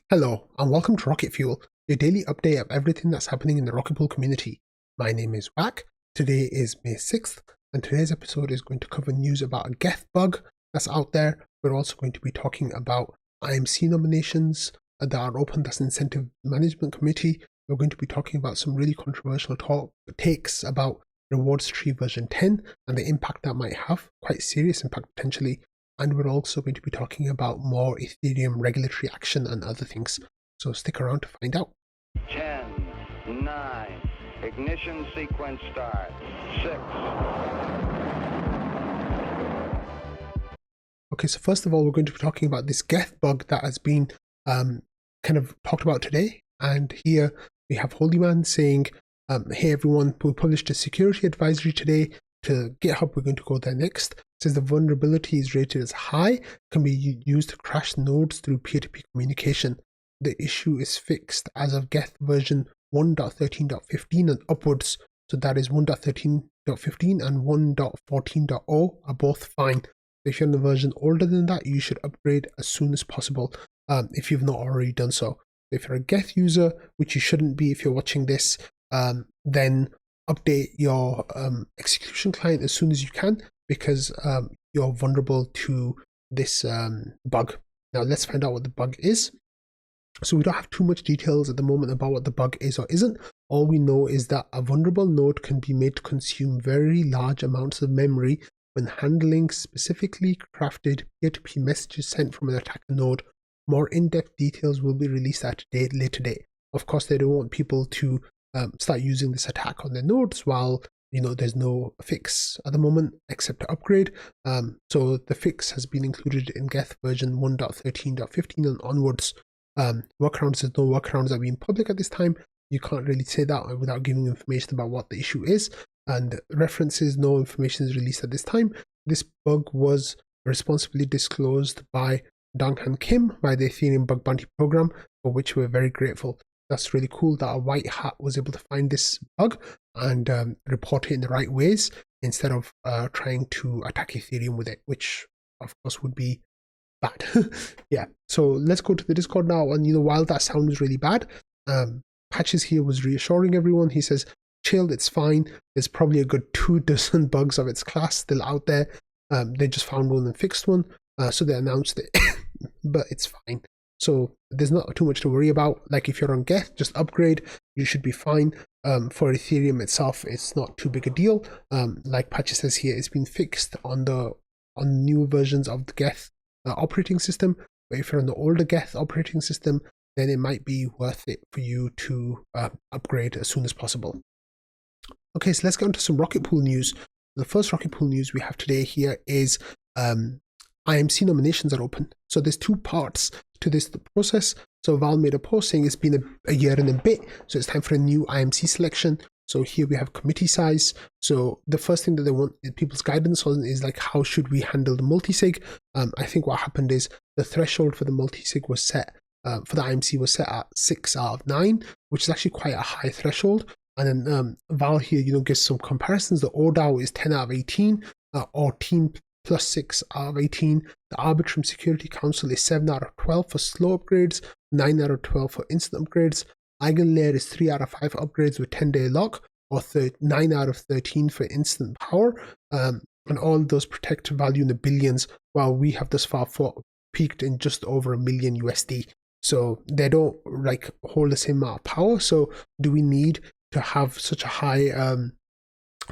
Hello, and welcome to Rocket Fuel, your daily update of everything that's happening in the Rocket Pool community. My name is Wack, today is May 6th, and today's episode is going to cover news about a Geth bug that's out there. We're also going to be talking about IMC nominations that are open, that's an incentive management committee. We're going to be talking about some really controversial takes about rewards tree version 10 and the impact that might have, quite serious impact potentially. And we're also going to be talking about more Ethereum regulatory action and other things. So stick around to find out. 10, 9, ignition sequence start, 6. Okay, so first of all, we're going to be talking about this Geth bug that has been kind of talked about today. And here we have Holyman saying, hey everyone, we published a security advisory today to GitHub. We're going to go there next. It says the vulnerability is rated as high, can be used to crash nodes through peer-to-peer communication. The issue is fixed as of Geth version 1.13.15 and upwards. So that is 1.13.15 and 1.14.0 are both fine. If you're on the version older than that, you should upgrade as soon as possible if you've not already done so. If you're a Geth user, which you shouldn't be if you're watching this, then update your execution client as soon as you can, because you're vulnerable to this bug. Now let's find out what the bug is. So we don't have too much details at the moment about what the bug is or isn't. All we know is that a vulnerable node can be made to consume very large amounts of memory when handling specifically crafted peer-to-peer messages sent from an attacker node. More in-depth details will be released at a later date. Of course, they don't want people to start using this attack on their nodes while there's no fix at the moment except to upgrade. So the fix has been included in Geth version 1.13.15 and onwards. Workarounds, there's no workarounds that are being public at this time. You can't really say that without giving information about what the issue is. And references, no information is released at this time. This bug was responsibly disclosed by Donghan Kim by the Ethereum Bug Bounty Program, for which we're very grateful. That's really cool that a white hat was able to find this bug and report it in the right ways instead of trying to attack Ethereum with it, which of course would be bad. Yeah, so let's go to the Discord now. And while that sounds really bad, Patches here was reassuring everyone. He says, chill, it's fine. There's probably a good 24 bugs of its class still out there. They just found one and fixed one, so they announced it, but it's fine. So there's not too much to worry about. Like if you're on Geth, just upgrade, you should be fine. For Ethereum itself, it's not too big a deal. Like Patches says here, it's been fixed on new versions of the Geth operating system. But if you're on the older Geth operating system, then it might be worth it for you to upgrade as soon as possible. Okay, so let's get into some Rocket Pool news. The first Rocket Pool news we have today here is IMC nominations are open. So there's two parts to this process. So Val made a post saying it's been a year and a bit, so it's time for a new IMC selection. So here we have committee size. So the first thing that they want people's guidance on is like, how should we handle the multi-sig? I think what happened is the threshold for the multi-sig was set, for the IMC was set at 6 out of 9, which is actually quite a high threshold. And then Val here, gives some comparisons. The ODAO is 10 out of 18, or team plus 6 out of 18. The Arbitrum Security Council is 7 out of 12 for slow upgrades, 9 out of 12 for instant upgrades. Eigenlayer is 3 out of 5 upgrades with 10-day lock, or 9 out of 13 for instant power. And all those protect value in the billions, while we have thus far peaked in just over $1 million USD. So they don't hold the same amount of power. So do we need to have such a high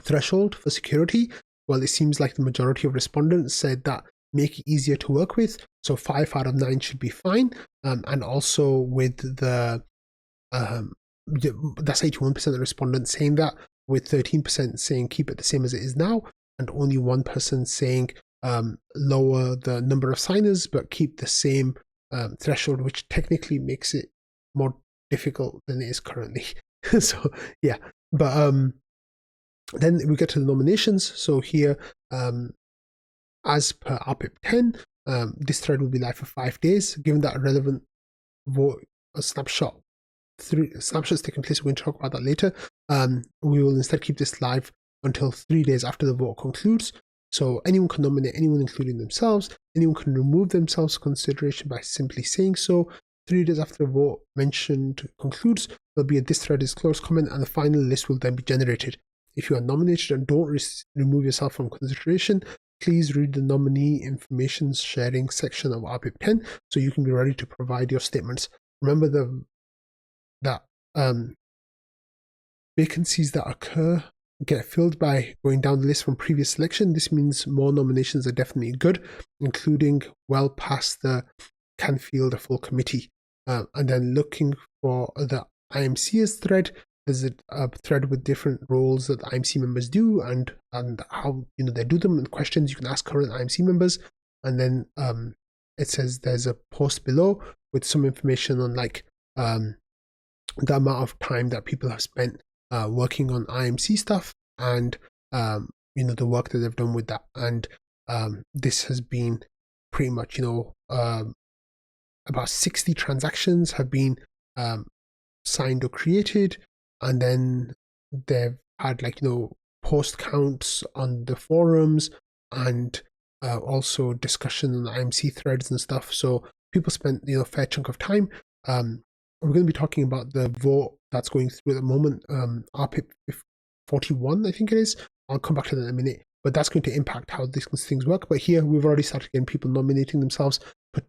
threshold for security? Well, it seems like the majority of respondents said that make it easier to work with. So 5 out of 9 should be fine. And also with the, that's 81% of respondents saying that, with 13% saying keep it the same as it is now, and only 1% saying lower the number of signers, but keep the same threshold, which technically makes it more difficult than it is currently. So yeah, but then we get to the nominations. So here, as per RPIP 10, this thread will be live for 5 days. Given that a relevant vote, a snapshot, 3 snapshots taking place, we're going to talk about that later. We will instead keep this live until 3 days after the vote concludes. So anyone can nominate anyone, including themselves. Anyone can remove themselves from consideration by simply saying so. 3 days after the vote mentioned concludes, there'll be a "this thread is closed" comment, and the final list will then be generated. If you are nominated and don't remove yourself from consideration, please read the nominee information sharing section of Arbitrum 10 so you can be ready to provide your statements. Remember that vacancies that occur get filled by going down the list from previous selection. This means more nominations are definitely good, including well past the can field a full committee. And then looking for the IMC's thread, there's a thread with different roles that IMC members do and how they do them, and questions you can ask current IMC members. And then it says there's a post below with some information on like the amount of time that people have spent working on IMC stuff and the work that they've done with that. And this has been pretty much about 60 transactions have been signed or created, and then they've had post counts on the forums and also discussion on the IMC threads and stuff. So people spent a fair chunk of time. We're going to be talking about the vote that's going through at the moment, RPIP 41, I think it is. I'll come back to that in a minute, but that's going to impact how these things work. But here we've already started getting people nominating themselves.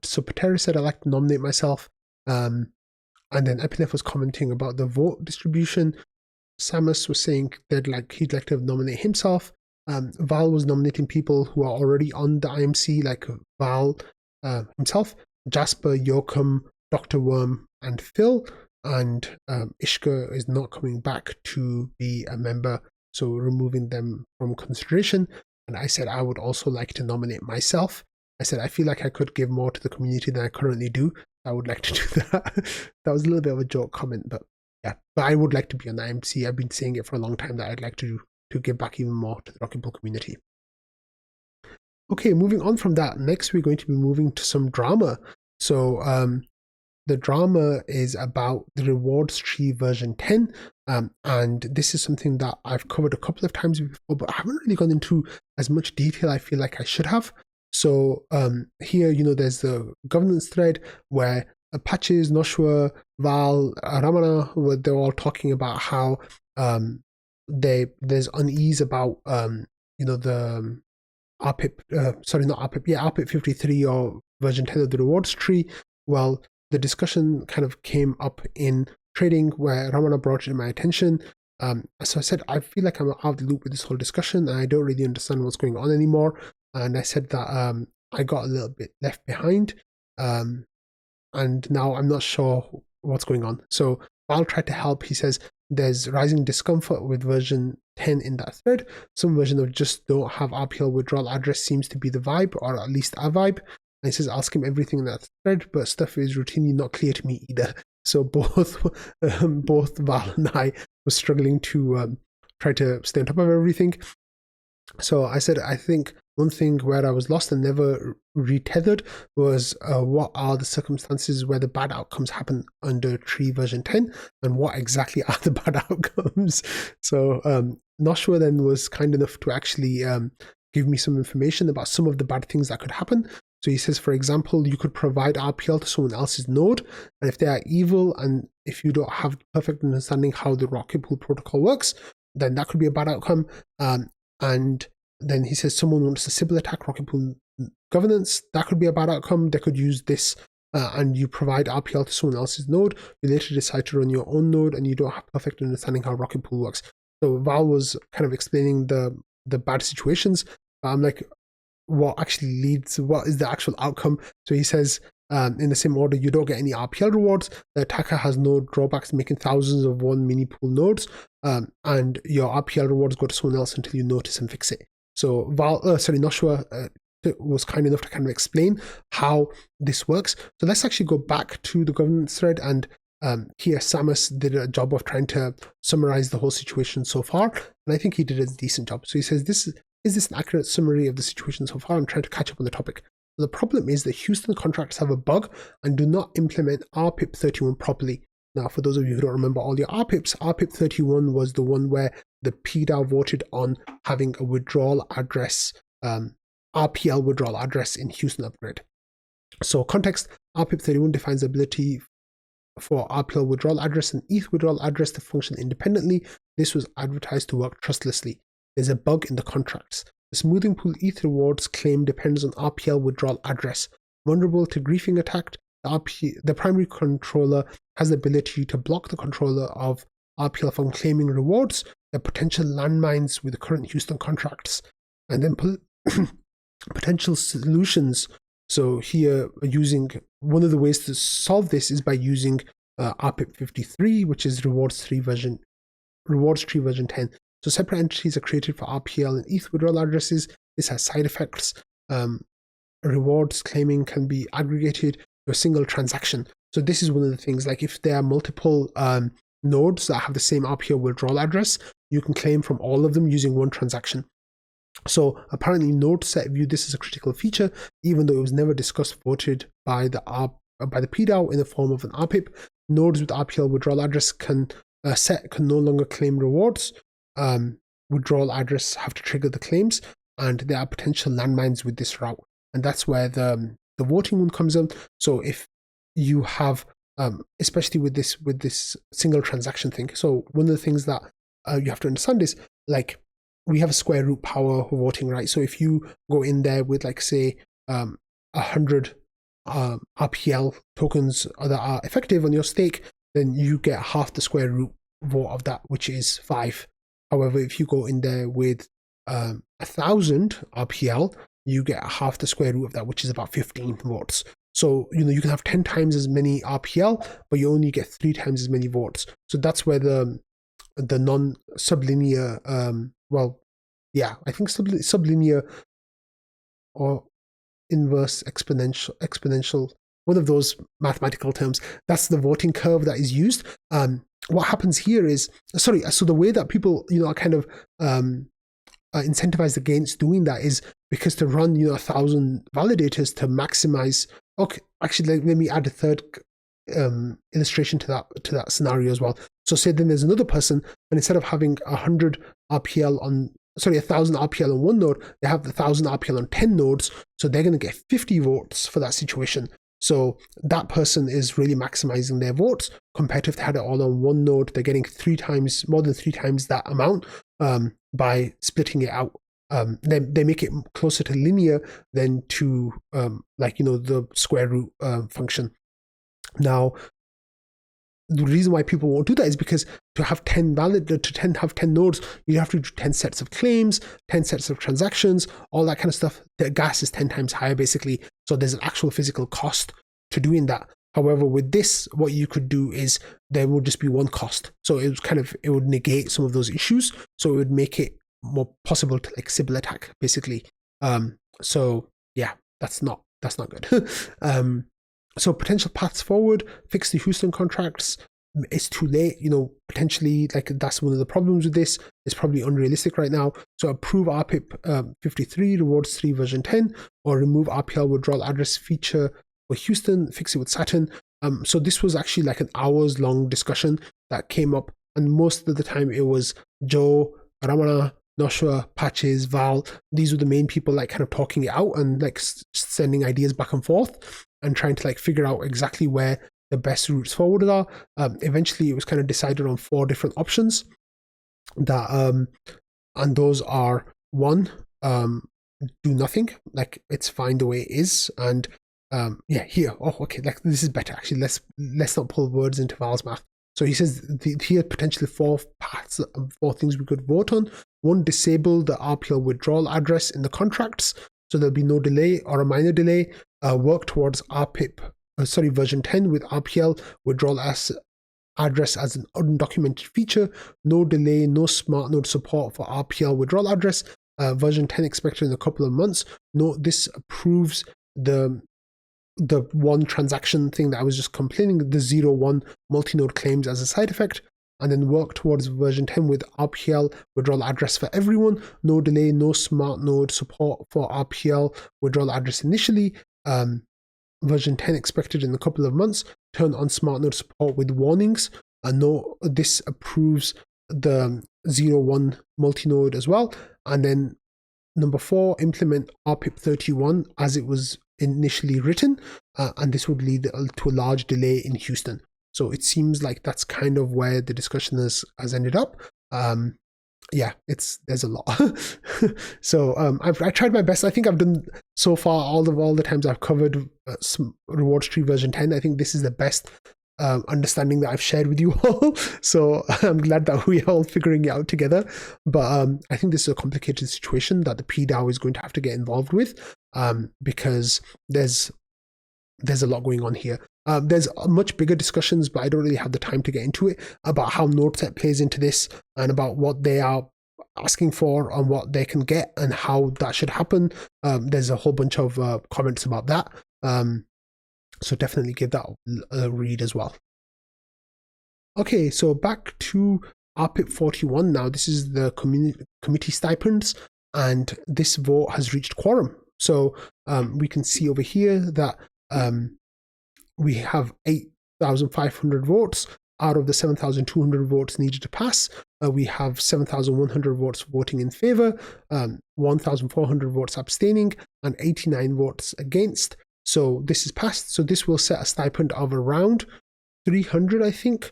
So Patera said, "I'd like to nominate myself." And then Epineph was commenting about the vote distribution. Samus was saying that he'd like to nominate himself. Val was nominating people who are already on the IMC, like Val himself, Jasper, Yoakum, Dr. Worm, and Phil. And Ishka is not coming back to be a member, so removing them from consideration. And I said I would also like to nominate myself. I said I feel like I could give more to the community than I currently do. I would like to do that. That was a little bit of a joke comment, but yeah. But I would like to be on the IMC. I've been saying it for a long time that I'd like to give back even more to the Rocket Pool community. Okay, moving on from that, next we're going to be moving to some drama. So the drama is about the rewards tree version 10. And this is something that I've covered a couple of times before, but I haven't really gone into as much detail I feel like I should have. So here, there's the governance thread where Patches, Noshua, Val, Ramana, they're all talking about how there's unease about the RPIP, not RPIP, RPIP 53 or version 10 of the rewards tree. Well, the discussion kind of came up in trading where Ramana brought it to my attention. So I said, I feel like I'm out of the loop with this whole discussion and I don't really understand what's going on anymore. And I said that I got a little bit left behind. And now I'm not sure what's going on. So I'll try to help. He says there's rising discomfort with version 10 in that thread. Some version of just don't have RPL withdrawal address seems to be the vibe, or at least a vibe. And he says, I'll skim everything in that thread, but stuff is routinely not clear to me either. So both Val and I were struggling to try to stay on top of everything. So I said, I think one thing where I was lost and never retethered was what are the circumstances where the bad outcomes happen under tree version 10, and what exactly are the bad outcomes? So Noshua then was kind enough to actually give me some information about some of the bad things that could happen. So he says, for example, you could provide RPL to someone else's node, and if they are evil and if you don't have perfect understanding how the Rocket Pool protocol works, then that could be a bad outcome. And then he says someone wants to Sybil attack Rocket Pool governance. That could be a bad outcome. They could use this and you provide RPL to someone else's node. You later decide to run your own node and you don't have perfect understanding how Rocket Pool works. So Val was kind of explaining the bad situations. I'm like, what actually leads, what is the actual outcome? So he says, in the same order, you don't get any RPL rewards. The attacker has no drawbacks, making thousands of one mini pool nodes, and your RPL rewards go to someone else until you notice and fix it. So Noshua was kind enough to kind of explain how this works. So let's actually go back to the governance thread, and here Samus did a job of trying to summarize the whole situation so far, and I think he did a decent job. So he says, is this an accurate summary of the situation so far? I'm trying to catch up on the topic. The problem is that Houston contracts have a bug and do not implement RPIP 31 properly. Now, for those of you who don't remember all your RPIPs, RPIP 31 was the one where the PDAO voted on having a withdrawal address, RPL withdrawal address in Houston Upgrade. So context, RPIP 31 defines the ability for RPL withdrawal address and ETH withdrawal address to function independently. This was advertised to work trustlessly. There's a bug in the contracts. The smoothing pool ETH rewards claim depends on RPL withdrawal address. Vulnerable to griefing attack, the primary controller has the ability to block the controller of RPL from claiming rewards. The potential landmines with the current Houston contracts, and then potential solutions. So here, using one of the ways to solve this is by using RPIP 53, which is rewards tree version 10. So separate entities are created for RPL and ETH withdrawal addresses. This has side effects. Rewards claiming can be aggregated to a single transaction. So this is one of the things, like if there are multiple nodes that have the same RPL withdrawal address, you can claim from all of them using one transaction. So apparently NodeSet viewed this as a critical feature, even though it was never discussed voted by the PDAO in the form of an RPIP. Nodes with RPL withdrawal address can no longer claim rewards. Withdrawal address have to trigger the claims, and there are potential landmines with this route. And that's where the voting one comes in. So if you have, especially with this single transaction thing, so one of the things that you have to understand is, like, we have a square root power voting, right? So if you go in there with, like, say 100 RPL tokens that are effective on your stake, then you get half the square root vote of that, which is 5. However, if you go in there with 1,000 RPL, you get half the square root of that, which is about 15 votes. So, you can have 10 times as many RPL, but you only get 3 times as many votes. So that's where the non-sublinear, I think sublinear or inverse exponential, one of those mathematical terms, that's the voting curve that is used. What happens here is, so the way that people, are kind of incentivized against doing that is because to run, 1,000 validators to maximize. Okay, actually, let me add a third illustration to that scenario as well. So say then there's another person, and instead of having 100 RPL 1,000 RPL on one node, they have 1,000 RPL on 10 nodes, so they're going to get 50 votes for that situation. So that person is really maximizing their votes compared to if they had it all on one node. They're getting more than three times that amount by splitting it out. They make it closer to linear than to the square root function. Now, the reason why people won't do that is because to have 10 nodes, you have to do 10 sets of claims, 10 sets of transactions, all that kind of stuff. The gas is 10 times higher, basically. So there's an actual physical cost to doing that. However, with this, what you could do is there would just be one cost. So it would negate some of those issues. So it would make it more possible to Sybil attack, basically. So yeah, that's not good. So potential paths forward: fix the Houston contracts. It's too late, potentially, that's one of the problems with this. It's probably unrealistic right now. So approve RPIP 53, rewards 3 version 10, or remove RPL withdrawal address feature for Houston, fix it with Saturn. So this was actually an hours long discussion that came up, and most of the time it was Joe, Ramana, Noshua, Patches, Val. These were the main people kind of talking it out and sending ideas back and forth and trying to figure out exactly where the best routes forward are. Eventually, it was kind of decided on 4 different options. And those are: 1, do nothing, it's fine the way it is, and here. Oh, okay, this is better actually. Let's not pull words into Val's mouth. So he says here potentially 4 paths, 4 things we could vote on. 1, disable the RPL withdrawal address in the contracts, so there'll be no delay or a minor delay. Work towards version 10 with RPL withdrawal address as an undocumented feature. No delay, no smart node support for RPL withdrawal address. Version 10 expected in a couple of months. This approves the one transaction thing that I was just complaining, the 0-1 multi-node claims as a side effect. And then work towards version 10 with RPL withdrawal address for everyone. No delay, no smart node support for RPL withdrawal address initially. Version 10 expected in a couple of months. Turn on smart node support with warnings. This approves the 0-1 multi-node as well. And then number 4, implement RPIP 31 as it was initially written, and this would lead to a large delay in Houston. So it seems like that's kind of where the discussion has ended up. Yeah, there's a lot. So I tried my best. I think I've done so far all the times I've covered rewards tree version 10. I think this is the best understanding that I've shared with you all. So I'm glad that we're all figuring it out together. But I think this is a complicated situation that the PDAO is going to have to get involved with, because there's a lot going on here. There's much bigger discussions, but I don't really have the time to get into it, about how NodeSet plays into this and about what they are asking for and what they can get and how that should happen. There's a whole bunch of comments about that. So definitely give that a read as well. Okay, so back to RPIP 41 now. This is the committee stipends, and this vote has reached quorum. So we can see over here that we have 8,500 votes out of the 7,200 votes needed to pass. We have 7,100 votes voting in favor, 1,400 votes abstaining, and 89 votes against. So this is passed. So this will set a stipend of around 300, I think,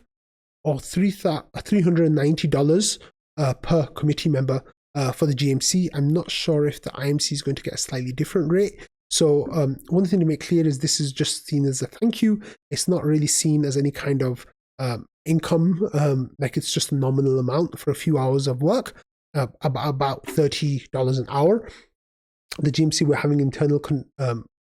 or $390 per committee member for the GMC. I'm not sure if the IMC is going to get a slightly different rate. So one thing to make clear is this is just seen as a thank you. It's not really seen as any kind of income, like it's just a nominal amount for a few hours of work, about $30 an hour. The GMC, we're having internal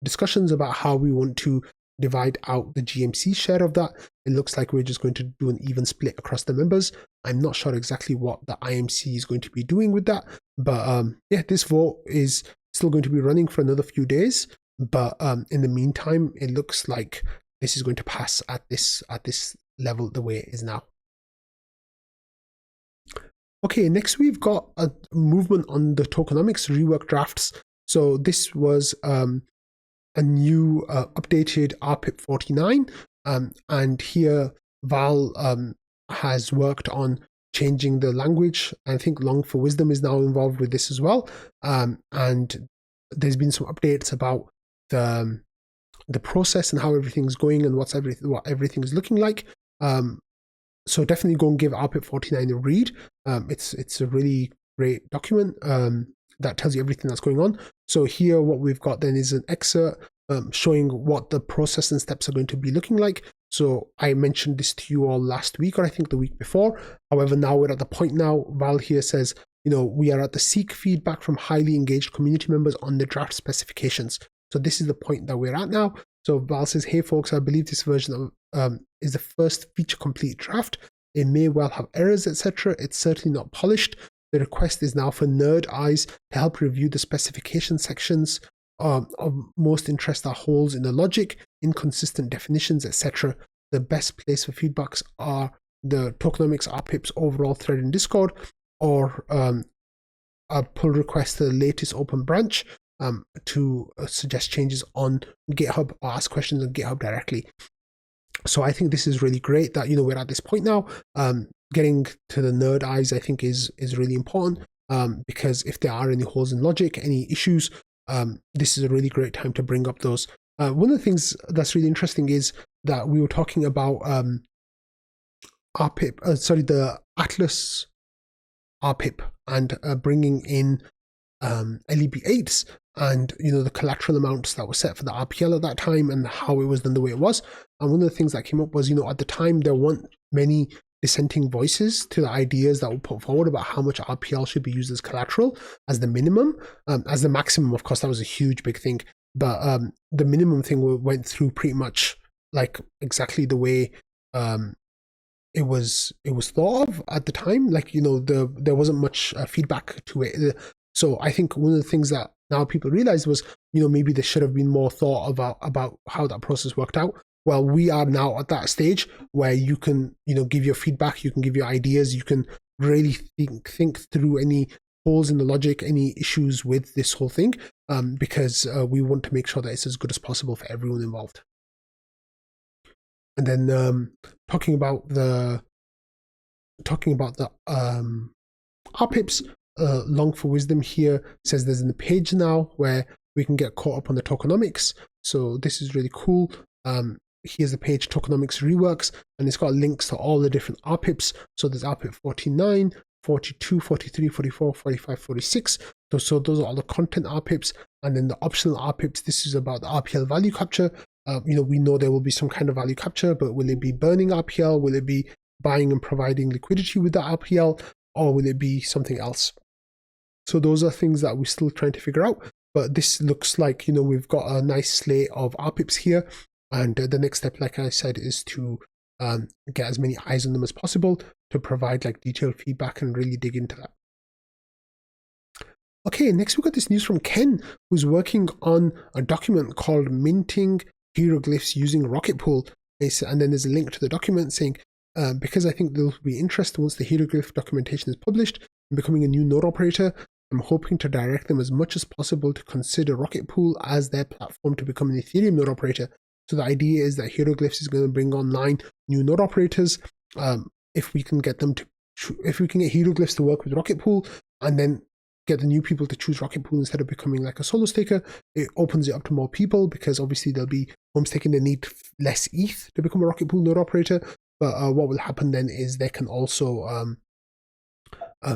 discussions about how we want to divide out the GMC share of that. It looks like we're just going to do an even split across the members. I'm not sure exactly what the IMC is going to be doing with that, but yeah, this vote is still going to be running for another few days, but in the meantime, it looks like this is going to pass at this level the way it is now. Okay, next we've got a movement on the tokenomics rework drafts. So this was a new updated RPIP 49, and here Val has worked on changing the language. I think Long for Wisdom is now involved with this as well, and there's been some updates about the process and how everything's going and what everything is looking like. So definitely go and give RPIP 49 a read. It's a really great document that tells you everything that's going on. So here what we've got then is an excerpt showing what the process and steps are going to be looking like. So I mentioned this to you all last week, or I think the week before. However, now we're at the point now, Val here says, we are at the seek feedback from highly engaged community members on the draft specifications. So this is the point that we're at now. So Val says, hey folks, I believe this version is the first feature complete draft. It may well have errors, etc. It's certainly not polished. The request is now for nerd eyes to help review the specification sections. Of most interest are holes in the logic, inconsistent definitions, etc. The best place for feedbacks are the Tokenomics RPIP's overall thread in Discord, or a pull request to the latest open branch to suggest changes on GitHub or ask questions on GitHub directly. So I think this is really great that we're at this point now. Getting to the nerd eyes, I think, is really important, because if there are any holes in logic, any issues, this is a really great time to bring up those. One of the things that's really interesting is that we were talking about the Atlas RPIP and bringing in LEB8s and the collateral amounts that were set for the RPL at that time and how it was done the way it was. And one of the things that came up was, at the time there weren't many dissenting voices to the ideas that were put forward about how much RPL should be used as collateral as the minimum. As the maximum, of course, that was a huge big thing, but the minimum thing went through pretty much like exactly the way it was thought of at the time. Like there wasn't much feedback to it. So I think one of the things that now people realized was, maybe there should have been more thought about how that process worked out. Well, we are now at that stage where you can, give your feedback, you can give your ideas, you can really think through any holes in the logic, any issues with this whole thing, because we want to make sure that it's as good as possible for everyone involved. And then talking about the RPIPs, Long for Wisdom here says there's a page now where we can get caught up on the tokenomics. So this is really cool. Here's the page Tokenomics Reworks, and it's got links to all the different RPIPs. So there's RPIP 49, 42, 43, 44, 45, 46. So those are all the content RPIPs. And then the optional RPIPs, this is about the RPL value capture. We know there will be some kind of value capture, but will it be burning RPL? Will it be buying and providing liquidity with the RPL? Or will it be something else? So those are things that we're still trying to figure out. But this looks like, we've got a nice slate of RPIPs here. And the next step, like I said, is to get as many eyes on them as possible to provide like detailed feedback and really dig into that. Okay, next we got this news from Ken, who's working on a document called Minting Heroglyphs Using Rocket Pool. And then there's a link to the document saying, because I think there'll be interest once the hieroglyph documentation is published in becoming a new node operator, I'm hoping to direct them as much as possible to consider Rocket Pool as their platform to become an Ethereum node operator. So the idea is that Heroglyphs is going to bring online new node operators. If we can get Heroglyphs to work with Rocket Pool and then get the new people to choose Rocket Pool instead of becoming like a solo staker, it opens it up to more people because obviously they'll be home staking. They need less ETH to become a Rocket Pool node operator. But what will happen then is they can also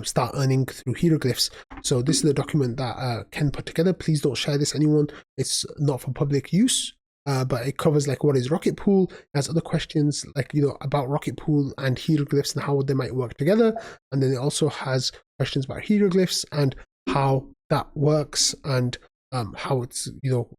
start earning through Heroglyphs. So this is the document that Ken put together. Please don't share this anyone. It's not for public use. But it covers like what is Rocket Pool. It has other questions like about Rocket Pool and Heroglyphs and how they might work together. And then it also has questions about Heroglyphs and how that works and how it's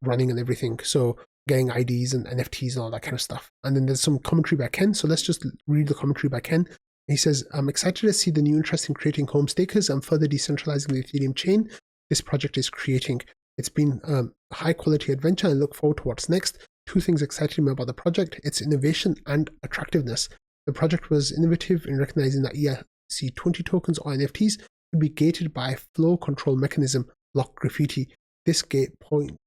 running and everything. So getting IDs and NFTs and all that kind of stuff. And then there's some commentary by Ken. So let's just read the commentary by Ken. He says, I'm excited to see the new interest in creating home stakers and further decentralizing the Ethereum chain this project is creating. It's been a high quality adventure and I look forward to what's next. Two things excited me about the project, its innovation and attractiveness. The project was innovative in recognizing that ERC20 tokens or NFTs could be gated by a flow control mechanism, block graffiti. This gate point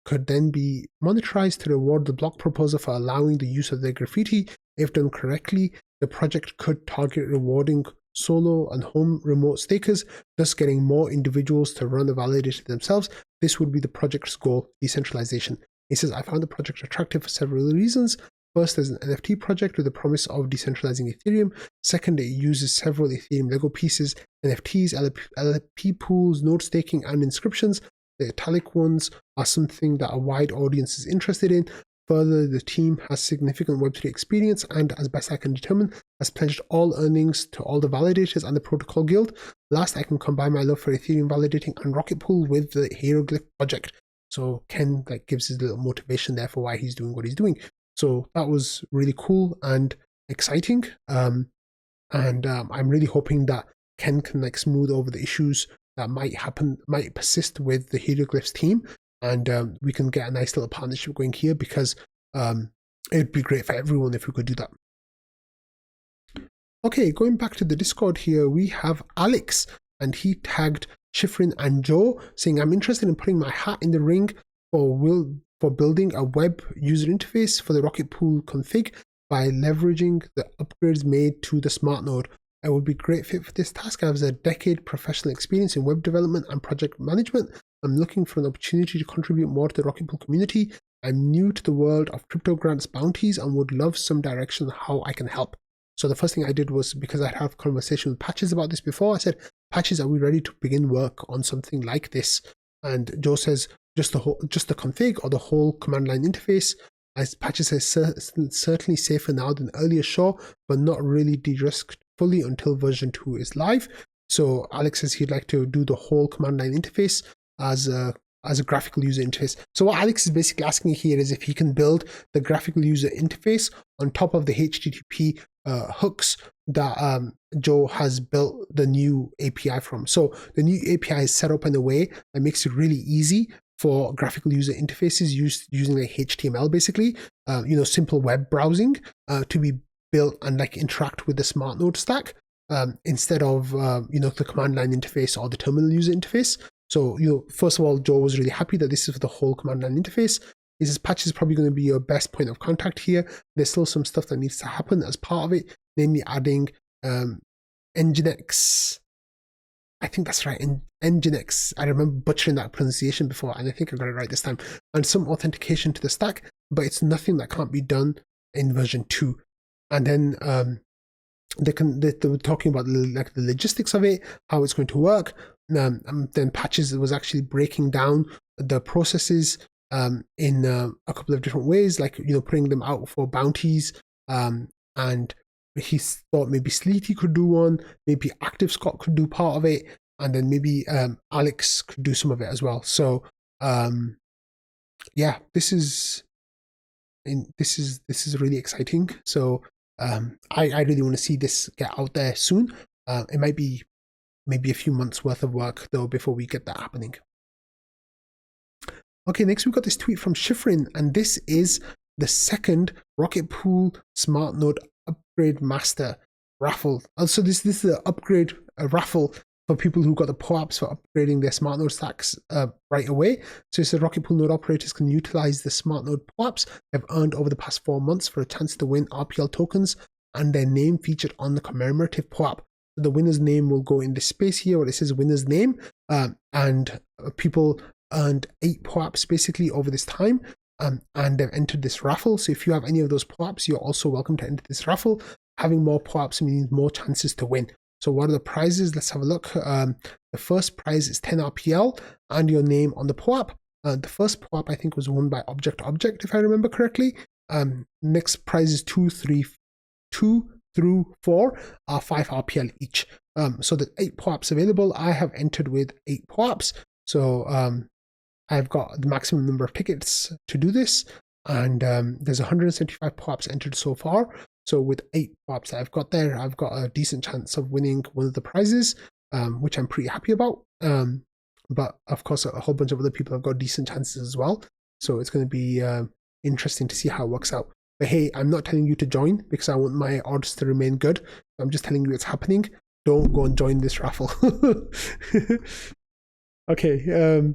could then be monetized to reward the block proposer for allowing the use of their graffiti. If done correctly, the project could target rewarding solo and home remote stakers, thus getting more individuals to run the validator themselves. This would be the project's goal, decentralization. He says, I found the project attractive for several reasons. First, there's an NFT project with the promise of decentralizing Ethereum. Second, it uses several Ethereum Lego pieces, NFTs, LP pools, node staking, and inscriptions. The italic ones are something that a wide audience is interested in. Further, the team has significant Web3 experience and, as best I can determine, has pledged all earnings to all the validators and the protocol guild. Last, I can combine my love for Ethereum validating and Rocket Pool with the Heroglyph project. So Ken gives his little motivation there for why he's doing what he's doing. So that was really cool and exciting. I'm really hoping that Ken can smooth over the issues that might persist with the Heroglyphs team. And we can get a nice little partnership going here because it'd be great for everyone if we could do that. Okay, going back to the Discord here, we have Alex, and he tagged Shifrin and Joe saying, I'm interested in putting my hat in the ring for building a web user interface for the Rocket Pool config by leveraging the upgrades made to the smart node. I would be a great fit for this task. I have a decade professional experience in web development and project management. I'm looking for an opportunity to contribute more to the Rocket Pool community. I'm new to the world of crypto grants bounties and would love some direction on how I can help. So the first thing I did was, because I had a conversation with Patches about this before, I said, Patches, are we ready to begin work on something like this? And Joe says, just the config or the whole command line interface. As Patches says, certainly safer now than earlier, sure, but not really de-risked fully until version 2 is live. So Alex says he'd like to do the whole command line interface as a graphical user interface. So what Alex is basically asking here is if he can build the graphical user interface on top of the HTTP hooks that Joe has built the new API from. So the new API is set up in a way that makes it really easy for graphical user interfaces using like HTML, basically, simple web browsing to be built and interact with the smart node stack instead of the command line interface or the terminal user interface. So first of all, Joe was really happy that this is for the whole command line interface. He says Patch is probably going to be your best point of contact here. There's still some stuff that needs to happen as part of it, namely adding Nginx. I think that's right, Nginx. I remember butchering that pronunciation before, and I think I got it right this time. And some authentication to the stack, but it's nothing that can't be done in version 2. And then they were talking about the logistics of it, how it's going to work. Then Patches was actually breaking down the processes in a couple of different ways, like putting them out for bounties, and he thought maybe Sleety could do one, maybe Active Scott could do part of it, and then maybe Alex could do some of it as well. So yeah, this is really exciting. So I really want to see this get out there soon. It might be maybe a few months worth of work though before we get that happening. Okay, next we've got this tweet from Shifrin, and this is the second Rocket Pool Smart Node Upgrade Master raffle. Also, this is the upgrade raffle for people who got the POAPs for upgrading their smart node stacks right away. So it says Rocket Pool node operators can utilize the smart node POAPs they've earned over the past 4 months for a chance to win RPL tokens and their name featured on the commemorative POAP. So the winner's name will go in this space here where it says winner's name, and people earned 8 POAPs basically over this time, and they've entered this raffle. So if you have any of those POAPs, you're also welcome to enter this raffle. Having more POAPs means more chances to win. So what are the prizes? Let's have a look. The first prize is 10 RPL and your name on the POAP. The first POAP I think was won by Object if I remember correctly. Next prize is 2 through 4 are 5 RPL each. So the 8 POAPs available. I have entered with 8 POAPs. So I've got the maximum number of tickets to do this, and there's 175 POAPs entered so far. So with 8 POAPs that I've got there, I've got a decent chance of winning one of the prizes, which I'm pretty happy about. But of course, a whole bunch of other people have got decent chances as well. So it's going to be interesting to see how it works out. But hey, I'm not telling you to join because I want my odds to remain good. I'm just telling you it's happening. Don't go and join this raffle. Okay.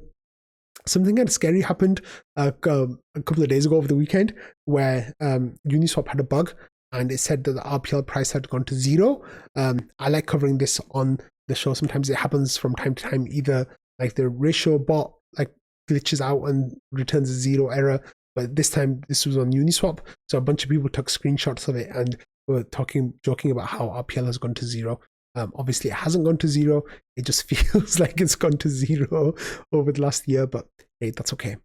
Something kind of scary happened a couple of days ago over the weekend where Uniswap had a bug and it said that the RPL price had gone to 0. I like covering this on the show. Sometimes it happens from time to time, either like the ratio bot like glitches out and returns a 0 error. But this time this was on Uniswap. So a bunch of people took screenshots of it and were joking about how RPL has gone to 0. Obviously it hasn't gone to 0. It just feels like it's gone to 0 over the last year, but hey, that's okay.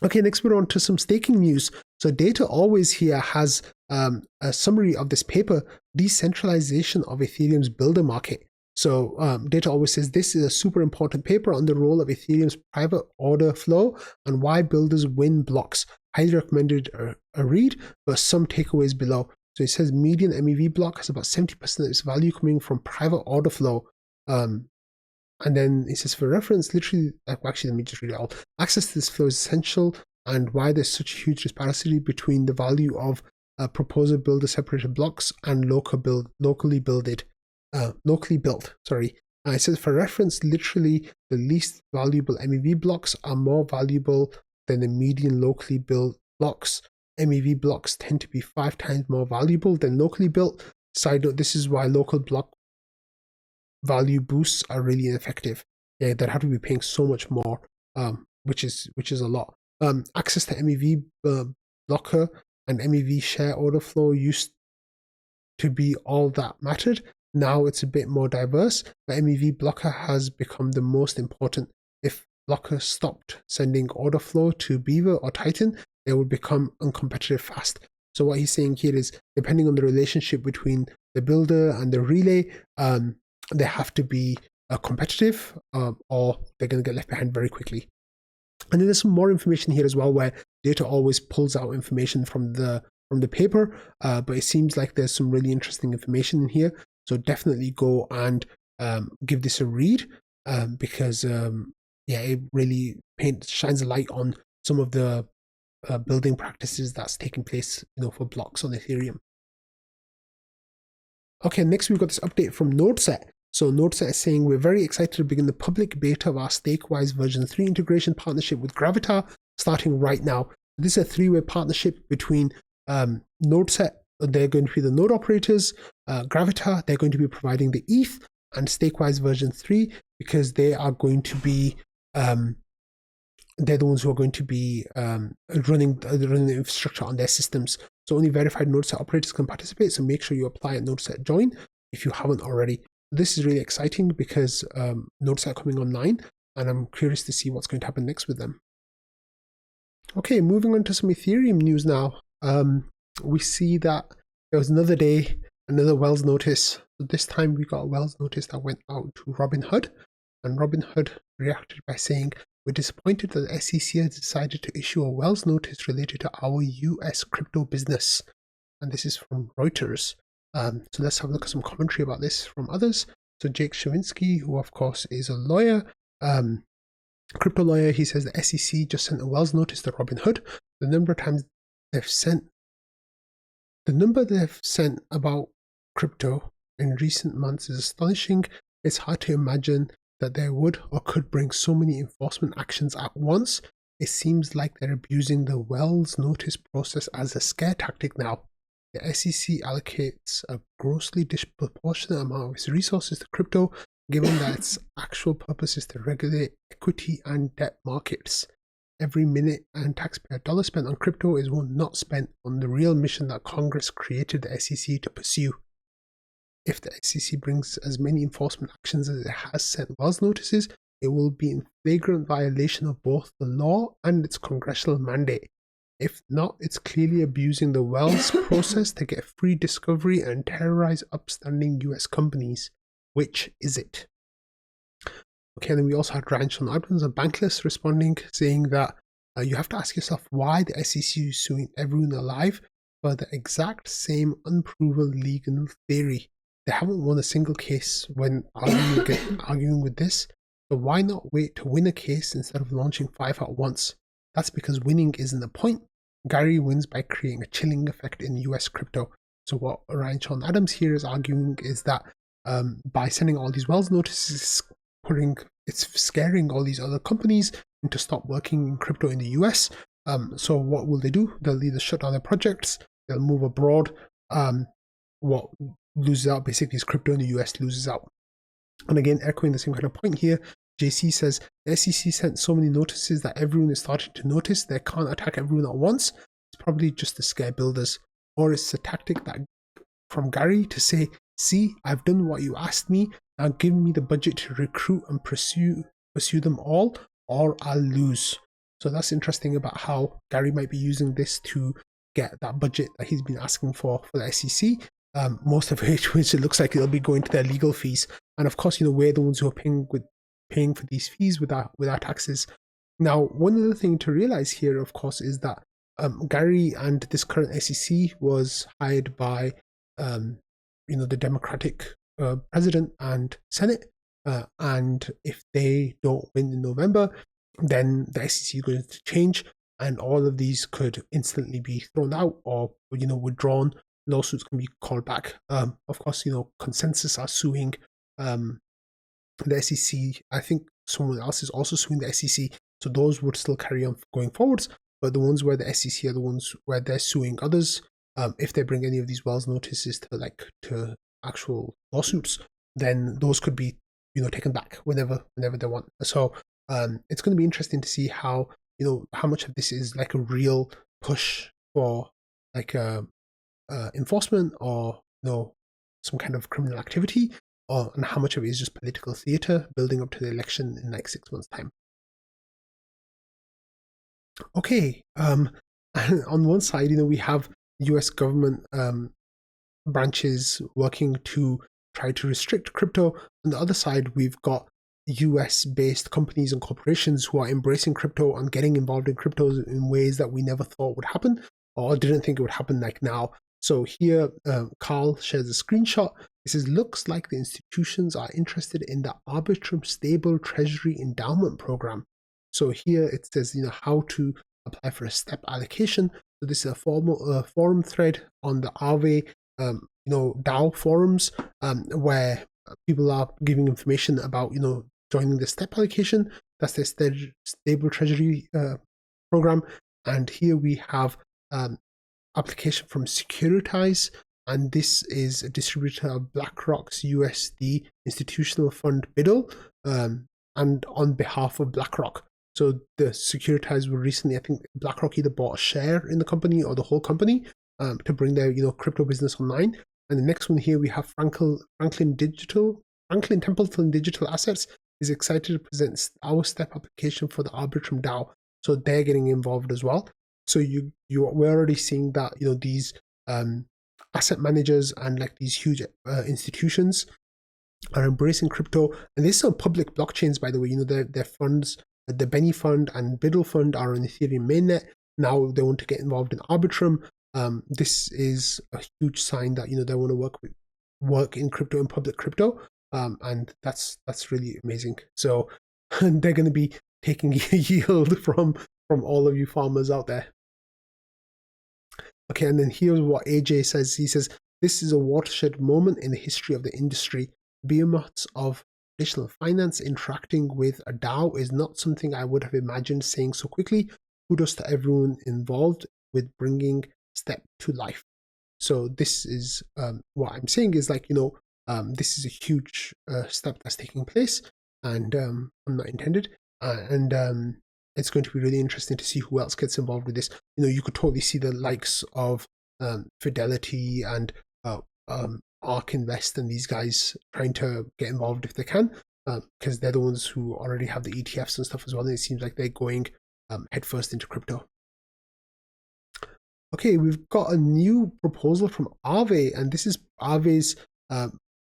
Okay, next we're on to some staking news. So Data Always here has a summary of this paper, Decentralization of Ethereum's Builder Market. So Data Always says this is a super important paper on the role of Ethereum's private order flow and why builders win blocks. Highly recommended a read, but some takeaways below. So it says median MEV block has about 70% of its value coming from private order flow. And then it says for reference, literally, actually, let me just read it all. Access to this flow is essential and why there's such a huge disparity between the value of proposer builder separated blocks and locally built. It says for reference, literally the least valuable MEV blocks are more valuable than the median locally built blocks. MEV blocks tend to be 5 times more valuable than locally built. Side note, this is why local block value boosts are really ineffective. Yeah, they'd have to be paying so much more, which is a lot. Access to MEV blocker and MEV share order flow used to be all that mattered. Now it's a bit more diverse, but MEV blocker has become the most important. If blocker stopped sending order flow to Beaver or Titan, they would become uncompetitive fast. So what he's saying here is, depending on the relationship between the builder and the relay, they have to be competitive or they're going to get left behind very quickly. And then there's some more information here as well, where Data Always pulls out information from the paper, but it seems like there's some really interesting information in here. So definitely go and give this a read because it really shines a light on some of the building practices that's taking place, for blocks on Ethereum. Okay, next we've got this update from NodeSet. So NodeSet is saying we're very excited to begin the public beta of our Stakewise version 3 integration partnership with Gravitar starting right now. This is a 3-way partnership between NodeSet, they're going to be the node operators, Gravitar, they're going to be providing the ETH, and Stakewise version 3, because they are going to be they're the ones who are going to be running the infrastructure on their systems. So only verified NodeSet operators can participate. So make sure you apply at NodeSet join if you haven't already. This is really exciting because NodeSet are coming online, and I'm curious to see what's going to happen next with them. Okay, moving on to some Ethereum news now. We see that there was another day, another Wells notice. So this time we got a Wells notice that went out to Robinhood, and Robinhood reacted by saying, "We're disappointed that the SEC has decided to issue a Wells notice related to our US crypto business." And this is from Reuters. So let's have a look at some commentary about this from others. So Jake Shavinsky, who of course is a lawyer, crypto lawyer, he says the SEC just sent a Wells notice to Robinhood. The number they've sent about crypto in recent months is astonishing. It's hard to imagine that they would or could bring so many enforcement actions at once. It seems like they're abusing the Wells notice process as a scare tactic now. The SEC allocates a grossly disproportionate amount of its resources to crypto, given that its actual purpose is to regulate equity and debt markets. Every minute and taxpayer dollar spent on crypto is one not spent on the real mission that Congress created the SEC to pursue. If the SEC brings as many enforcement actions as it has sent Wells notices, it will be in flagrant violation of both the law and its congressional mandate. If not, it's clearly abusing the Wells process to get free discovery and terrorize upstanding US companies. Which is it? Okay, then we also had Ranch on Adams and Bankless responding, saying that you have to ask yourself why the SEC is suing everyone alive for the exact same unproven legal theory. They haven't won a single case when arguing with this, so why not wait to win a case instead of launching 5 at once? That's because winning isn't the point. Gary wins by creating a chilling effect in US crypto. So what Ryan Sean Adams here is arguing is that by sending all these Wells notices, it's scaring all these other companies into stop working in crypto in the US. So what will they do? They'll either shut down their projects, they'll move abroad. What loses out basically is crypto in the US loses out. And again, echoing the same kind of point here, JC says the SEC sent so many notices that everyone is starting to notice they can't attack everyone at once. It's probably just to scare builders, or it's a tactic that from Gary to say, "See, I've done what you asked me. Now give me the budget to recruit and pursue them all, or I'll lose." So that's interesting about how Gary might be using this to get that budget that he's been asking for the SEC. Most of which it looks like it'll be going to their legal fees. And of course, we're the ones who are paying for these fees with our taxes. Now, one other thing to realize here, of course, is that Gary and this current SEC was hired by the Democratic president and Senate, and if they don't win in November, then the SEC is going to change, and all of these could instantly be thrown out or withdrawn. Lawsuits can be called back. Of course, Consensus are suing the SEC. I think someone else is also suing the SEC, so those would still carry on going forwards. But the ones where the SEC are the ones where they're suing others, if they bring any of these Wells notices to actual lawsuits, then those could be taken back whenever they want. So it's going to be interesting to see how much of this is like a real push for enforcement or some kind of criminal activity, and how much of it is just political theater building up to the election in 6 months' time. Okay, and on one side, we have US government branches working to try to restrict crypto. On the other side, we've got US-based companies and corporations who are embracing crypto and getting involved in cryptos in ways that we never thought would happen or didn't think it would happen now. So here, Carl shares a screenshot. It says, "Looks like the institutions are interested in the Arbitrum Stable Treasury Endowment Program." So here it says, how to apply for a step allocation. So this is a forum thread on the Aave, DAO forums, where people are giving information about, joining the step allocation. That's the Stable Treasury program. And here we have application from Securitize, and this is a distributor of BlackRock's USD institutional fund BUIDL. and on behalf of BlackRock. So the securitized were recently, I think BlackRock either bought a share in the company or the whole company to bring their crypto business online. And the next one here we have Franklin Templeton Digital Assets is excited to present our step application for the Arbitrum DAO. So they're getting involved as well. So we're already seeing that these asset managers and like these huge institutions are embracing crypto, and this is on public blockchains, by the way. Their funds, the Benny Fund and Biddle Fund, are on Ethereum mainnet. Now they want to get involved in Arbitrum. This is a huge sign that they want to work in crypto, in public crypto, and that's really amazing. So they're going to be taking yield from all of you farmers out there. Okay, and then here's what AJ says. He says, this is a watershed moment in the history of the industry. Behemoths of traditional finance interacting with a DAO is not something I would have imagined saying so quickly. Kudos to everyone involved with bringing Step to life. So this is what I'm saying is like, this is a huge step that's taking place, and I'm not intended. And it's going to be really interesting to see who else gets involved with this. You could totally see the likes of Fidelity and ARK Invest and these guys trying to get involved if they can, because they're the ones who already have the ETFs and stuff as well. And it seems like they're going headfirst into crypto. Okay, we've got a new proposal from Aave, and this is Aave's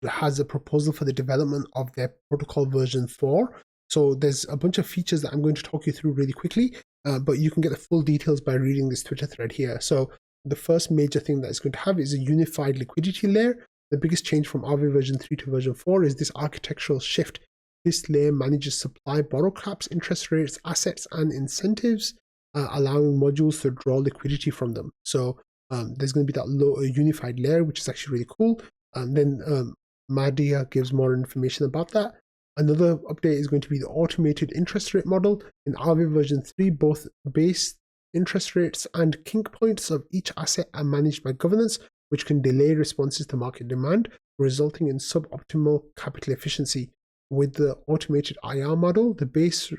has a proposal for the development of their protocol version 4. So there's a bunch of features that I'm going to talk you through really quickly, but you can get the full details by reading this Twitter thread here. So the first major thing that it's going to have is a unified liquidity layer. The biggest change from Aave version 3 to version 4 is this architectural shift. This layer manages supply, borrow caps, interest rates, assets, and incentives, allowing modules to draw liquidity from them. So there's going to be that unified layer, which is actually really cool. And then Madia gives more information about that. Another update is going to be the automated interest rate model. In Aave version 3, both base interest rates and kink points of each asset are managed by governance, which can delay responses to market demand, resulting in suboptimal capital efficiency. With the automated IR model, the base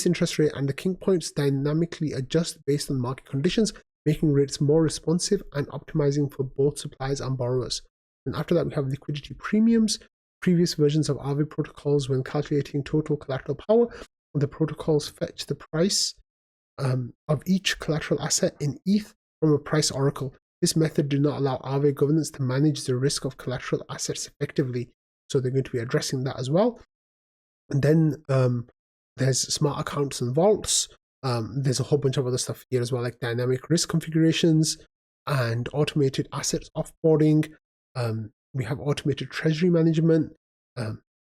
interest rate and the kink points dynamically adjust based on market conditions, making rates more responsive and optimizing for both suppliers and borrowers. And after that, we have liquidity premiums. Previous versions of Aave protocols, when calculating total collateral power, the protocols fetch the price of each collateral asset in ETH from a price oracle. This method did not allow Aave governance to manage the risk of collateral assets effectively. So they're going to be addressing that as well. And then there's smart accounts and vaults. There's a whole bunch of other stuff here as well, like dynamic risk configurations and automated assets offboarding. We have automated treasury management.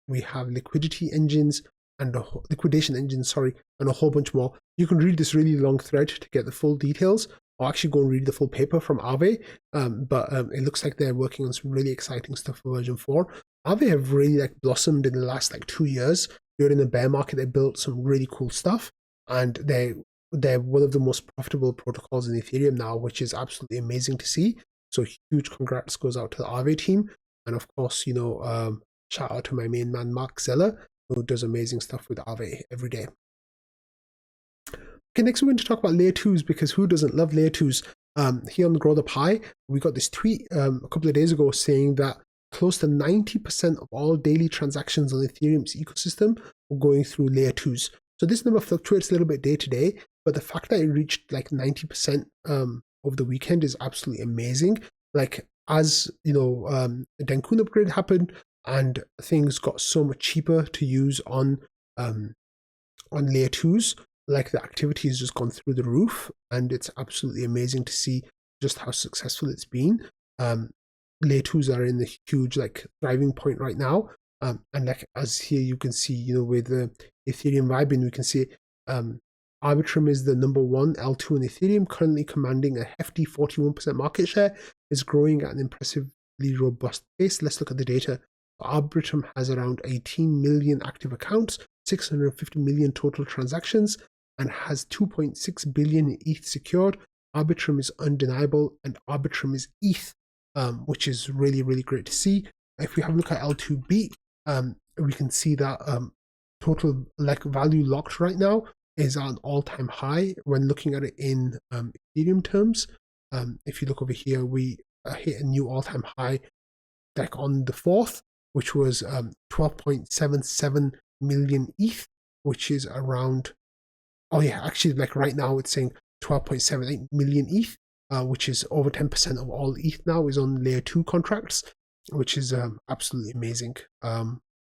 We have liquidation engines and a whole bunch more. You can read this really long thread to get the full details, or actually go and read the full paper from Aave. But it looks like they're working on some really exciting stuff for version 4. Aave have really blossomed in the last 2 years. During the bear market, they built some really cool stuff, and they're one of the most profitable protocols in Ethereum now, which is absolutely amazing to see. So huge congrats goes out to the Aave team. And of course, shout out to my main man, Mark Zeller, who does amazing stuff with Aave every day. Okay, next we're going to talk about layer 2s, because who doesn't love layer 2s? Here on the Grow the Pie, we got this tweet a couple of days ago saying that close to 90% of all daily transactions on Ethereum's ecosystem are going through layer 2s. So this number fluctuates a little bit day to day, but the fact that it reached 90% over the weekend is absolutely amazing. As the Denkun upgrade happened and things got so much cheaper to use on layer 2s, the activity has just gone through the roof, and it's absolutely amazing to see just how successful it's been. Layer 2s are in the huge thriving point right now, and as here you can see, with the Ethereum vibing, we can see Arbitrum is the number 1 L2 in Ethereum, currently commanding a hefty 41% market share. Is growing at an impressively robust pace. Let's look at the data. Arbitrum has around 18 million active accounts, 650 million total transactions, and has 2.6 billion in ETH secured. Arbitrum is undeniable, and Arbitrum is ETH, which is really, really great to see. If we have a look at L2 Beat, we can see that total like value locked right now is at an all-time high when looking at it in Ethereum terms. If you look over here, we hit a new all-time high like on the 4th, which was 12.77 million ETH, which is around, oh yeah, actually like right now it's saying 12.78 million ETH, which is over 10% of all ETH now is on layer 2 contracts, which is absolutely amazing.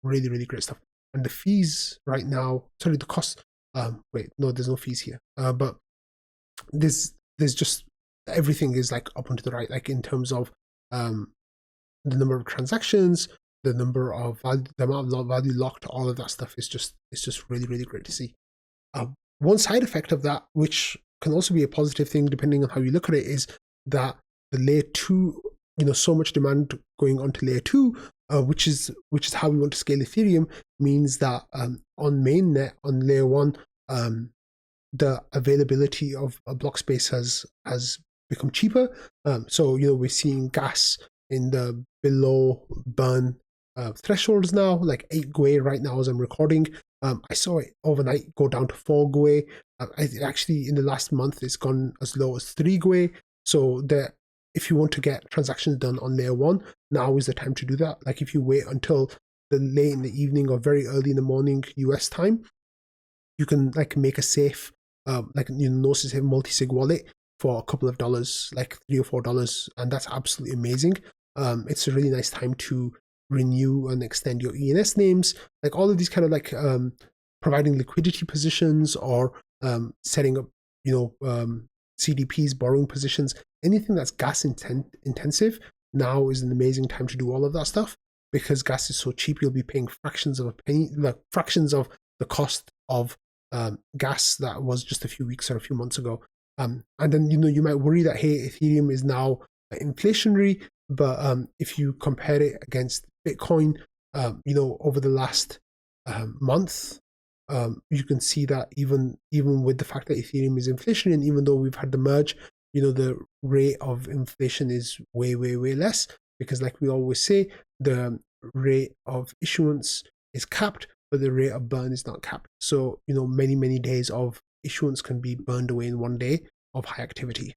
Really, really great stuff. And the fees right now, sorry, the cost, wait, no, there's no fees here. But there's just, everything is like up and to the right, like in terms of the number of transactions, the number of value, the amount of value locked, all of that stuff is just, it's just really, really great to see. One side effect of that, which can also be a positive thing depending on how you look at it, is that the layer 2, so much demand going onto layer 2, which is how we want to scale Ethereum, means that on mainnet, on layer 1, the availability of a block space has become cheaper. So we're seeing gas in the below burn thresholds now, like 8 GUI right now as I'm recording. I saw it overnight go down to 4 GUI. Actually, in the last month, it's gone as low as 3 GUI. So if you want to get transactions done on layer 1, now is the time to do that. Like if you wait until the late in the evening or very early in the morning US time, you can like make a safe, NodeSet multi-sig wallet for a couple of dollars, like $3 or $4, and that's absolutely amazing. It's a really nice time to renew and extend your ENS names, like all of these kind of like providing liquidity positions or setting up, CDPs, borrowing positions, anything that's gas intensive. Now is an amazing time to do all of that stuff because gas is so cheap. You'll be paying fractions of a penny, like fractions of the cost of gas that was just a few weeks or a few months ago. And then you might worry that, hey, Ethereum is now inflationary, but if you compare it against Bitcoin, over the last month, you can see that even with the fact that Ethereum is inflationary, and even though we've had the merge, the rate of inflation is way, way, way less, because like we always say, the rate of issuance is capped, but the rate of burn is not capped. So, many, many days of issuance can be burned away in one day of high activity.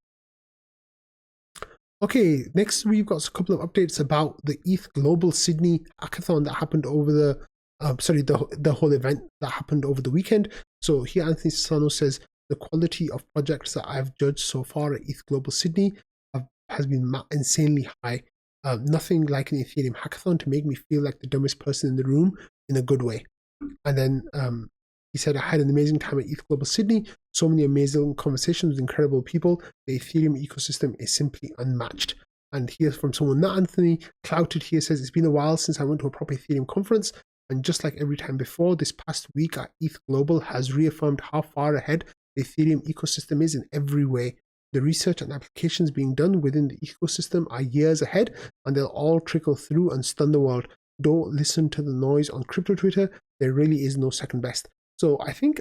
Okay, next we've got a couple of updates about the ETH Global Sydney Hackathon that happened over the whole event that happened over the weekend. So here Anthony Sassano says, the quality of projects that I've judged so far at ETH Global Sydney has been insanely high. Nothing like an Ethereum hackathon to make me feel like the dumbest person in the room in a good way. And then he said, I had an amazing time at ETH Global Sydney. So many amazing conversations with incredible people. The Ethereum ecosystem is simply unmatched. And here's from someone, not Anthony, Clouted here says, it's been a while since I went to a proper Ethereum conference. And just like every time before, this past week at ETH Global has reaffirmed how far ahead the Ethereum ecosystem is in every way. The research and applications being done within the ecosystem are years ahead, and they'll all trickle through and stun the world. Don't listen to the noise on crypto Twitter. There really is no second best. So I think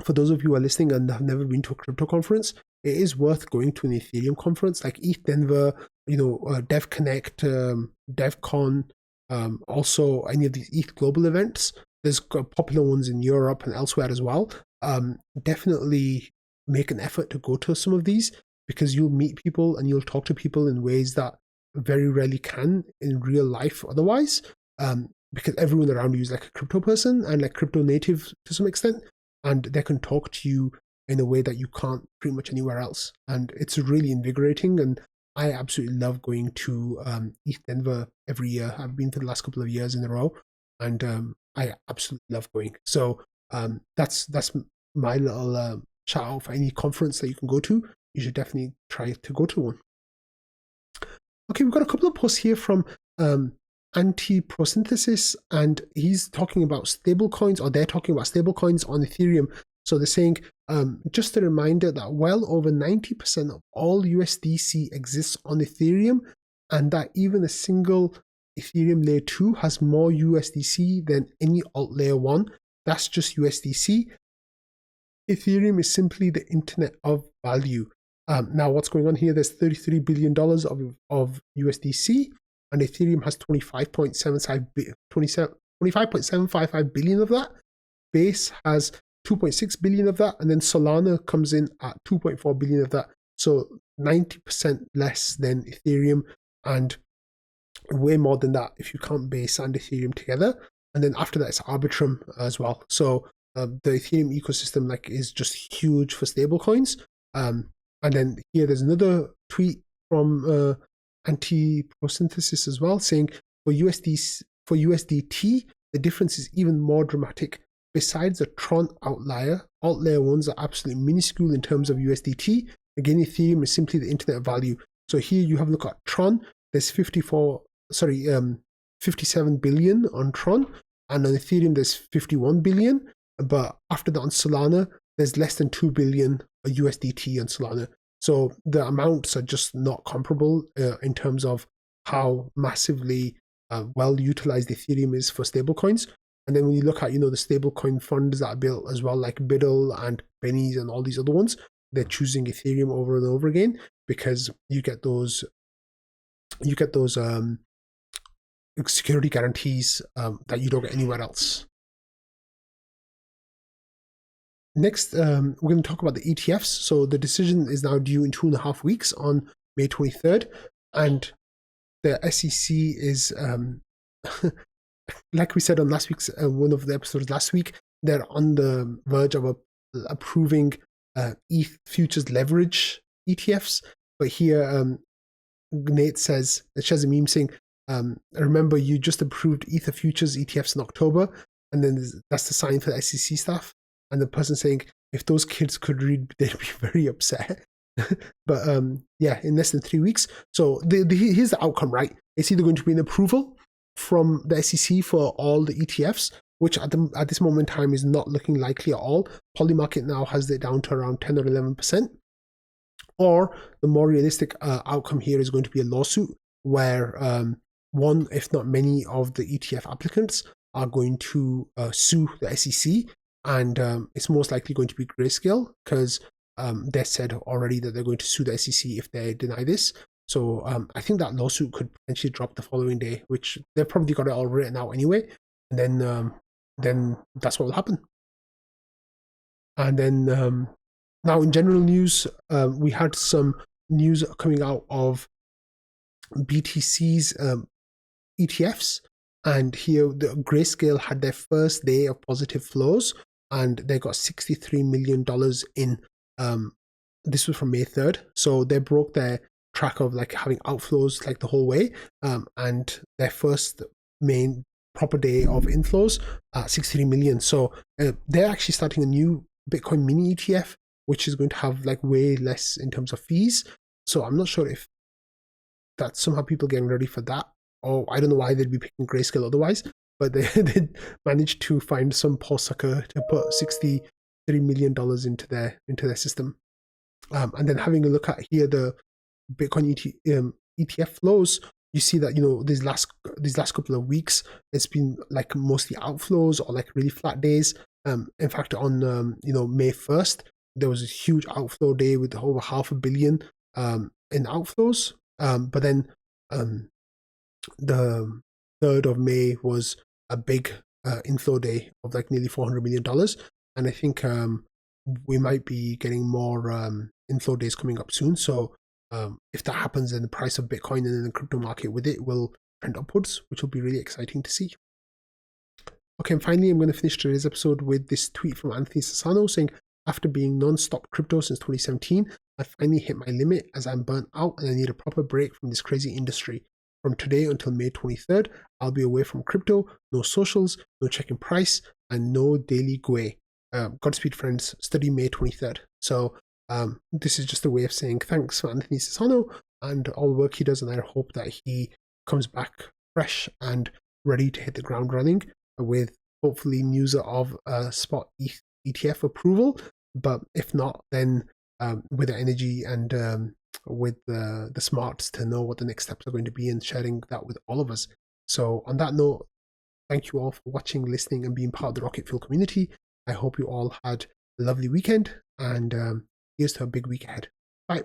for those of you who are listening and have never been to a crypto conference, it is worth going to an Ethereum conference like ETH Denver, Dev Connect, DevCon, also any of these ETH Global events. There's popular ones in Europe and elsewhere as well. Definitely make an effort to go to some of these because you'll meet people and you'll talk to people in ways that very rarely can in real life otherwise, because everyone around you is like a crypto person and like crypto native to some extent, and they can talk to you in a way that you can't pretty much anywhere else. And it's really invigorating, and I absolutely love going to ETH Denver every year. I've been for the last couple of years in a row, and I absolutely love going. So that's my little shout out for any conference that you can go to. You should definitely try to go to one. Okay, we've got a couple of posts here from Anti-Prosynthesis, and he's talking about stablecoins, or they're talking about stablecoins on Ethereum. So they're saying, just a reminder that well over 90% of all USDC exists on Ethereum, and that even a single Ethereum layer 2 has more USDC than any alt layer 1. That's just USDC. Ethereum is simply the internet of value. Now, what's going on here? There's $33 billion of USDC, and Ethereum has 25.75 25.755 billion of that. Base has 2.6 billion of that, and then Solana comes in at 2.4 billion of that. So 90% less than Ethereum, and way more than that if you count Base and Ethereum together. And then after that, it's Arbitrum as well. So the Ethereum ecosystem is just huge for stablecoins. And then here there's another tweet from Anti-Prosynthesis as well, saying for USDT, the difference is even more dramatic. Besides the Tron outlier, alt layer ones are absolutely minuscule in terms of USDT. Again, Ethereum is simply the internet value. So here you have a look at Tron. There's 57 billion on Tron, and on Ethereum there's 51 billion. But after that on Solana, there's less than 2 billion USDT on Solana. So the amounts are just not comparable in terms of how massively well utilized Ethereum is for stablecoins. And then when you look at, the stablecoin funds that are built as well, like Biddle and Benny's and all these other ones, they're choosing Ethereum over and over again because you get those security guarantees that you don't get anywhere else. Next, we're going to talk about the ETFs. So the decision is now due in 2.5 weeks on May 23rd. And the SEC is, like we said on last week's, one of the episodes last week, they're on the verge of approving ETH futures leverage ETFs. But here, Nate shares a meme saying, remember you just approved Ether futures ETFs in October, and then that's the sign for the SEC staff. And the person saying, if those kids could read, they'd be very upset. But yeah, in less than 3 weeks. So here's the outcome, right? It's either going to be an approval from the SEC for all the ETFs, which at this moment in time is not looking likely at all. Polymarket now has it down to around 10 or 11%. Or the more realistic outcome here is going to be a lawsuit where one, if not many, of the ETF applicants are going to sue the SEC. And it's most likely going to be Grayscale because they said already that they're going to sue the SEC if they deny this. So I think that lawsuit could potentially drop the following day, which they've probably got it all written out anyway. And then that's what will happen. And then now in general news, we had some news coming out of BTC's ETFs. And here the Grayscale had their first day of positive flows, and they got $63 million in, this was from May 3rd. So they broke their track of having outflows the whole way. And their first main proper day of inflows at 63 million. So they're actually starting a new Bitcoin mini ETF, which is going to have way less in terms of fees. So I'm not sure if that's somehow people getting ready for that. Or I don't know why they'd be picking Grayscale otherwise. But they managed to find some poor sucker to put $63 million into their system. And then having a look at here the Bitcoin ETF flows, you see that these last couple of weeks it's been mostly outflows or really flat days. In fact, on May 1st there was a huge outflow day with over $500 million in outflows. But then the 3rd of May was a big inflow day of nearly $400 million. And I think we might be getting more inflow days coming up soon. So if that happens, then the price of Bitcoin and then the crypto market with it will trend upwards, which will be really exciting to see. Okay, and finally, I'm going to finish today's episode with this tweet from Anthony Sassano saying, after being non-stop crypto since 2017, I finally hit my limit as I'm burnt out and I need a proper break from this crazy industry. From today until May 23rd, I'll be away from crypto, no socials, no checking price, and no daily GUI. Godspeed, friends. Study May 23rd. So this is just a way of saying thanks for Anthony Sassano and all the work he does, and I hope that he comes back fresh and ready to hit the ground running with hopefully news of spot ETF approval. But if not, then with the energy and with the smarts to know what the next steps are going to be and sharing that with all of us. So on that note, thank you all for watching, listening, and being part of the Rocket Fuel community. I hope you all had a lovely weekend, and here's to a big week ahead. Bye.